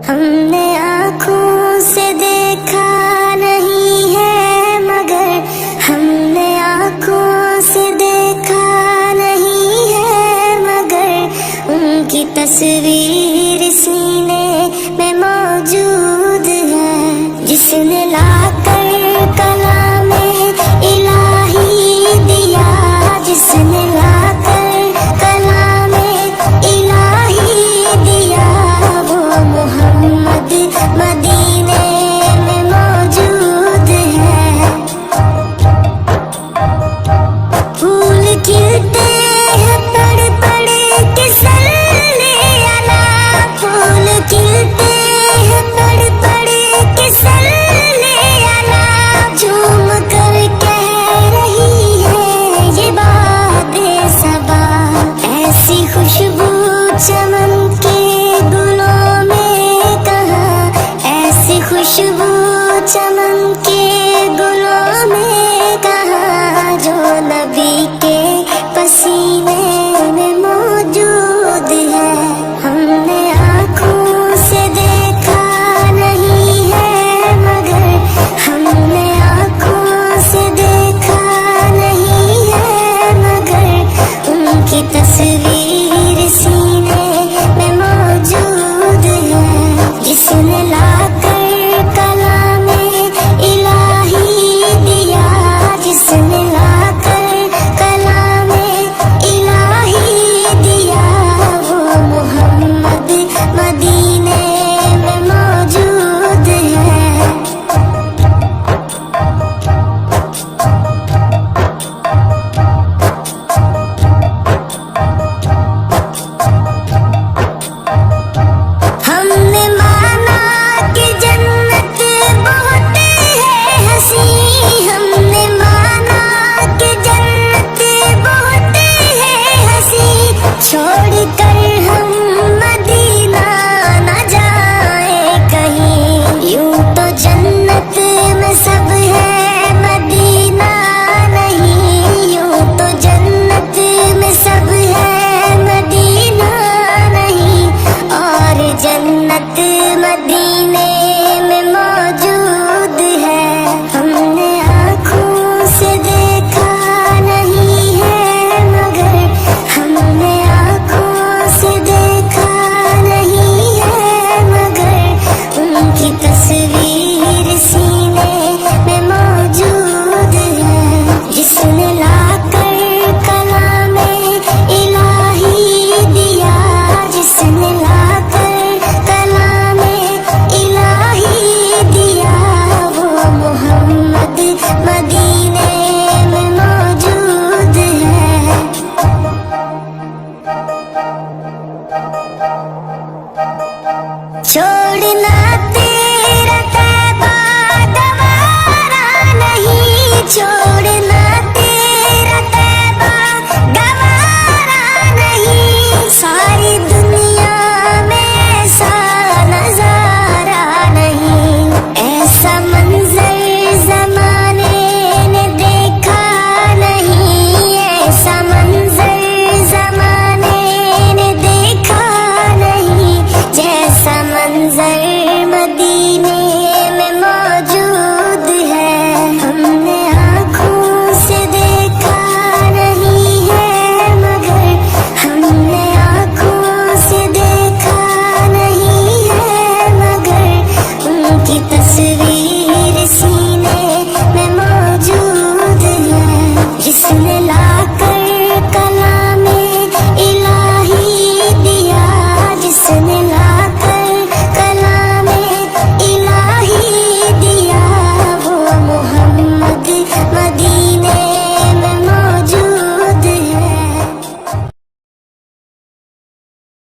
ہم نے آنکھوں سے دیکھا نہیں ہے مگر ہم نے آنکھوں سے دیکھا نہیں ہے مگر ان کی تصویر سینے میں موجود ہے، جس نے لا کر کلام الہی دیا، جس نے لا کر کلام الہی دیا، وہ محمد مدینے میں موجود ہے۔ پھول کھلتے ہیں پڑھ پڑھ کے صلی علی، پھول کھلتے ہیں پڑھ پڑھ کے صلی علی، جھوم کر کہہ رہی ہے یہ بات صبا، ایسی خوشبو چمن کے گلوں میں کہاں، ایسی خوشبو چمن کے گلوں میں کہاں، جو نبی کے پسینے میں موجود ہے۔ ہم نے آنکھوں سے دیکھا نہیں ہے مگر ہم نے آنکھوں سے دیکھا نہیں ہے مگر ان کی تصویر سینے میں موجود ہے، جس نے لا کر کلام الہی دیا، جس نے لا کر کلام الہی دیا، وہ محمد مدینے میں موجود ہے۔ ہم نے مانا کہ جنت بہت ہے حسین، ہم نے مانا کہ جنت بہت ہے حسین، چھوڑ کر ہم مدینہ نہ جائیں کہیں، یوں تو جنت میں سب ہے مدینہ نہیں، یوں تو جنت میں سب ہے مدینہ نہیں، اور جنت مدینے میں موجود ہے۔ ہم نے آنکھوں سے دیکھا نہیں ہے مگر ہم نے آنکھوں سے دیکھا نہیں ہے مگر ان کی تصویر سینے میں موجود ہے، جس نے لا کر کلام الہی دیا، جس نے لا کر کلام الہی دیا، وہ محمد مدینے میں موجود ہے۔ چھوڑنا تیرا طیبہ گوارا نہیں، چھوڑنا تیرا طیبہ گوارا نہیں، ساری دنیا میں ایسا نظارہ نہیں، ایسا منظر زمانے نے دیکھا نہیں، ایسا منظر زمانے نے دیکھا نہیں، جیسا منظر